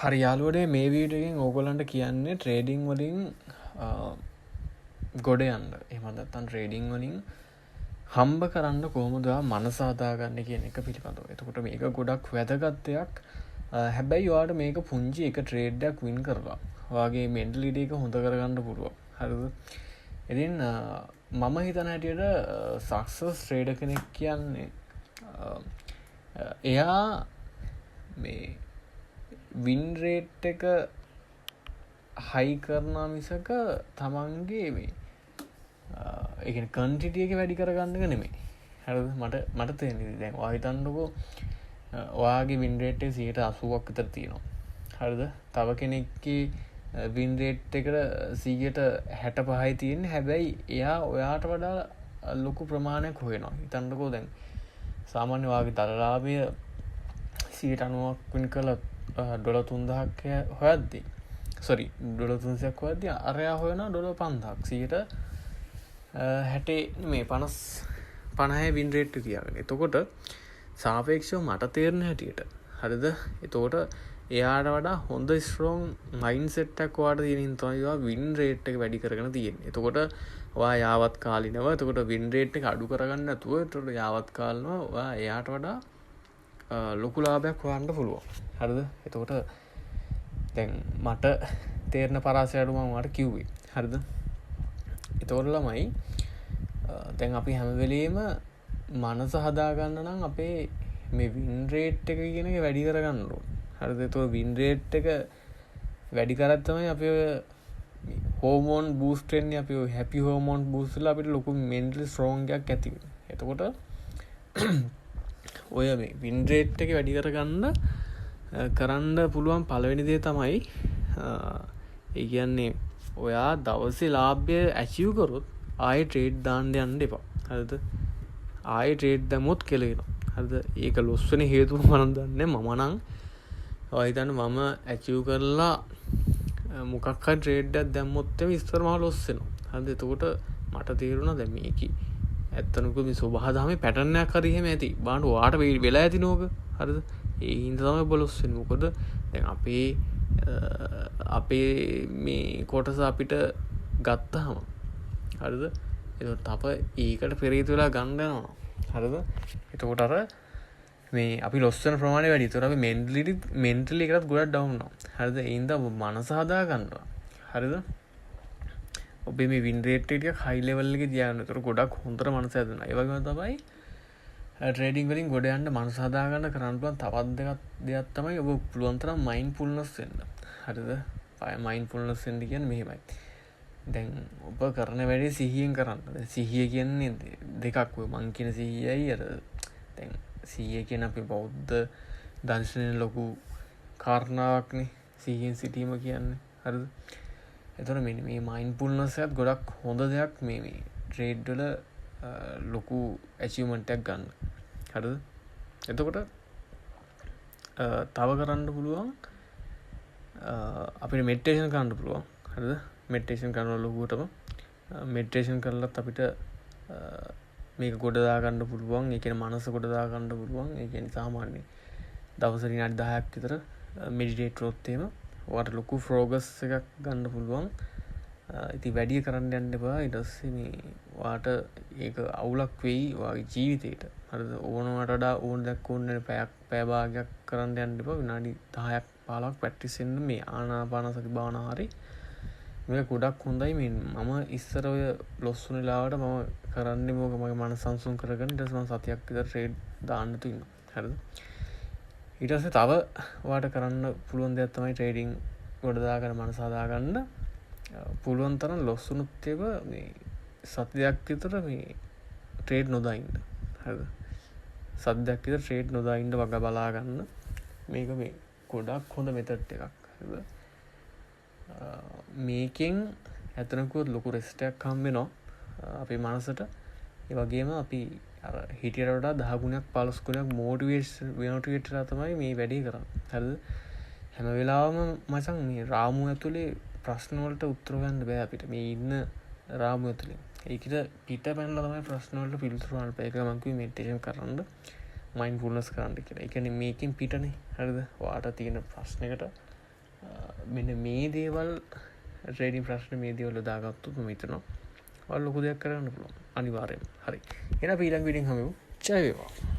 හරි යාළුවනේ මේ වීඩියෝ එකෙන් ඕගොල්ලන්ට කියන්නේ ට්‍රේඩින් වලින් ගොඩ යන්න. එහෙම නැත්නම් ට්‍රේඩින් වලින් හම්බ කරන්න කොහොමද මනස හදාගන්නේ කියන එක පිළිබඳව. එතකොට මේක ගොඩක් වැදගත් දෙයක්. හැබැයි ඔයාලට මේක පුංචි එක ට්‍රේඩ් එකක් වින් කරලා ඔයාගේ මෙන්ටලිටි එක හොඳ කරගන්න පුළුවන්. හරිද? ඉතින් මම හිතන හැටියට සක්සස් ට්‍රේඩර් කෙනෙක් කියන්නේ එයා මේ වින් රේට් එක හයි කරනා මිසක තමන්ගේ මේ ඒ කන්ටිටිය එක වැඩි කරගන්න එක නෙමෙයි. හරිද? මට තේරෙන්නේ දැන් ඔයා හිතන්නකෝ ඔයාගේ වින් රේට් එක 80ක් විතර තියෙනවා. හරිද? තව කෙනෙක්ගේ වින් රේට් එකට 65යි තියෙන්නේ. හැබැයි එයා ඔයාට වඩා ලොකු ප්‍රමාණයක් හොයනවා. හිතන්නකෝ දැන් සාමාන්‍ය ඔයාගේ දරලාභය 90ක් වින් කළා $3000ක් හොයද්දී $300ක් හොයද්දී අරයා හොයනවා $5000ක් 60 මේ 50 වින් රේට් එක තියාගෙන. එතකොට සාපේක්ෂව මට තේරෙන හැටියට හරිද? එතකොට එයාට වඩා හොඳ ස්ට්‍රෝං මයින්ඩ්සෙට් එකක් ඔයාට තියෙනින් තමයි ඔයා වින් රේට් එක වැඩි කරගෙන තියෙන්නේ. එතකොට ඔයා යාවත් කාලිනව එතකොට වින් රේට් එක අඩු කරගන්න නැතුව එතකොට යාවත් කාලනව ඔයා එයාට වඩා ලොකු ලාභයක් හොයන්න පුළුවන්. හරිද? එතකොට දැන් මට තේරෙන පරාසය අඩු මම ඔයාලට කිව්වේ. හරිද? එතකොට ළමයි දැන් අපි හැම වෙලෙම මනස හදාගන්න නම් අපේ මේ වින් රේට් එක කියන එක වැඩි කරගන්න ඕනේ. හරිද? එතකොට වින් රේට් එක වැඩි කරත් තමයි අපි හෝමෝන් බූස්ට් වෙන්නේ. අපි හැපි හෝමෝන් බූස්ට් වෙලා අපිට ලොකු මෙන්ටල් ස්ට්‍රෝං එකක් ඇති වෙනවා. එතකොට ඔය මේ වින් රේට් එක වැඩි කරන්න පුළුවන් පළවෙනි දේ තමයි ඒ කියන්නේ ඔයා දවසේ ලාභය ඇචීව් කරොත් ආයෙ ට්‍රේඩ් දාන්න යන්න එපා. හරිද? ආයෙ ට්‍රේඩ් දැම්මොත් කෙලවෙනවා. හරිද? ඒක ලොස් වෙන හේතුව මම දන්නේ. මම නම් ඔය හිතන්න මම ඇචීව් කරලා මොකක් හරි ට්‍රේඩ් එකක් දැම්මොත් එමේ ඉස්සරම ලොස් වෙනවා. හරිද? එතකොට මට තේරුණා දැන් මේකේ ඇත්තනක මේ සබහාදහමේ පැටර්න් එකක් හරි එහෙම ඇති. බාන්න ඔයාට වෙලා ඇති නෝක. හරිද? ඒ හින්දා තමයි බොලොස් වෙන්නේ. මොකද දැන් අපේ මේ කොටස අපිට ගත්තාම හරිද? එතකොට අප ඒකට පෙරේත වෙලා ගන්න යනවා. හරිද? එතකොට අර මේ අපි ලොස් වෙන ප්‍රමාණය වැඩි. ඒතර අපි මෙන්ටලි එකටත් ගොඩක් ඩවුන් වෙනවා. හරිද? ඒ හින්දා මනස හදා ගන්නවා. හරිද? ඔබේ මේ වින් රේට් එක ටිකක් හයි ලෙවල් එකේ තියාගන්න. ඒතර ගොඩක් හොඳට මනස හැදෙනවා. ඒ වගේම තමයි ට්‍රේඩින් වලින් ගොඩ යන්න මනස හදා ගන්න කරන්න පුළුවන් තවත් දෙයක් තමයි ඔබ පුළුවන් තරම් මයින්ඩ්ෆුල්නස් වෙන්න. හරිද? මයින්ඩ්ෆුල්නස් වෙන්න කියන්නේ මෙහෙමයි. දැන් ඔබ කරන වැඩේ සිහියෙන් කරන්න. දැන් සිහිය කියන්නේ දෙකක්. ඔය මං කියන සිහියයි අර දැන් සිහිය කියන අපේ බෞද්ධ දර්ශනයේ ලොකු කාරණාවක්නේ සිහියෙන් සිටීම කියන්නේ. හරිද? එතකොට මේ මයින්ඩ්ෆුල්නස් එකත් ගොඩක් හොඳ දෙයක් මේ ට්‍රේඩ් වල ලොකු ඇචීව්මන්ට් එකක් ගන්න. හරිද? එතකොට තව කරන්න පුළුවන් අපිට මෙඩිටේෂන් කරන්න පුළුවන්. හරිද? මෙඩිටේෂන් කරනවා ලොකුවටම මෙඩිටේෂන් කරලත් අපිට මේක ගොඩ දා ගන්න පුළුවන්. ඒ කියන්නේ මනස ගොඩ දා ගන්න පුළුවන්. ඒ කියන්නේ සාමාන්‍ය දවසට විනාඩි 10ක් විතර මෙඩිටේට් කරොත් එහෙම ඔයාලට ලොකු ෆෝකස් එකක් ගන්න පුළුවන්. ඉතින් වැඩි කරන්න යන්න එපා. ඊට පස්සේ මේ ඔයාට ඒක අවුලක් වෙයි ඔයාගේ ජීවිතේට. හරිද? ඕනකට වඩා ඕන දෙයක් ඕනේ පැය භාගයක් කරන්න යන්න එපා. විනාඩි 10ක් 15ක් ප්‍රැක්ටිස් වෙන්න මේ ආනාපාන සති භාවනාව හරි මේක ගොඩක් හොඳයි. මේ මම ඉස්සර ඔය ලොස් වුණ වෙලාවට මම කරන්නේ මොකද මගේ මනස සංසුන් කරගෙන ඊට පස්සේ මම සතියක් විතර ට්‍රේඩ් දාන්න තියෙනවා. හරිද? ඊට පස්සේ තව ඔයාට කරන්න පුළුවන් දෙයක් තමයි ට්‍රේඩින් ගොඩ දාගෙන මනස හදාගන්න පුළුවන් තරම් ලොස් වුණොත් ඒව මේ සතියක් විතර මේ ට්‍රේඩ් නොදා ඉන්න. හරිද? සතියක් විතර ට්‍රේඩ් නොදා ඉන්න වග බලා ගන්න. මේක මේ ගොඩක් හොඳ මෙතඩ් එකක්. හරිද? මේකෙන් ඇතනකුවත් ලොකු රෙස්ට් එකක් හම්බ වෙනවා අපේ මනසට. ඒ වගේම අපි අර හිටියට වඩා 10 ගුණයක් 15 ගුණයක් මොටිවේට් වෙලා තමයි මේ වැඩේ කරන්නේ. හරිද? හැම වෙලාවම මචං මේ රාමුව ඇතුලේ ප්‍රශ්න වලට උත්තර ගන්න බෑ අපිට. මේ ඉන්න රාමුව ඇතුලේ. ඒකට පිට පැනලා තමයි ප්‍රශ්න වලට පිළිතුරු හොයන්න බෑ. ඒක මම කිව්වේ මෙඩිටේෂන් කරන්න, මයින්ඩ්ෆුල්නස් කරන්න කියලා. ඒ කියන්නේ මේකෙන් පිටනේ. හරිද? ඔයාට තියෙන ප්‍රශ්නයකට මෙන්න මේ දේවල් ට්‍රේඩින් ප්‍රශ්න මේ දේවල් දාගත්තුත් මිතනවා ලොකු දෙයක් කරන්න පුළුවන් අනිවාර්යයෙන් හරි එන පීලං විඩින් හමු ජය වේවා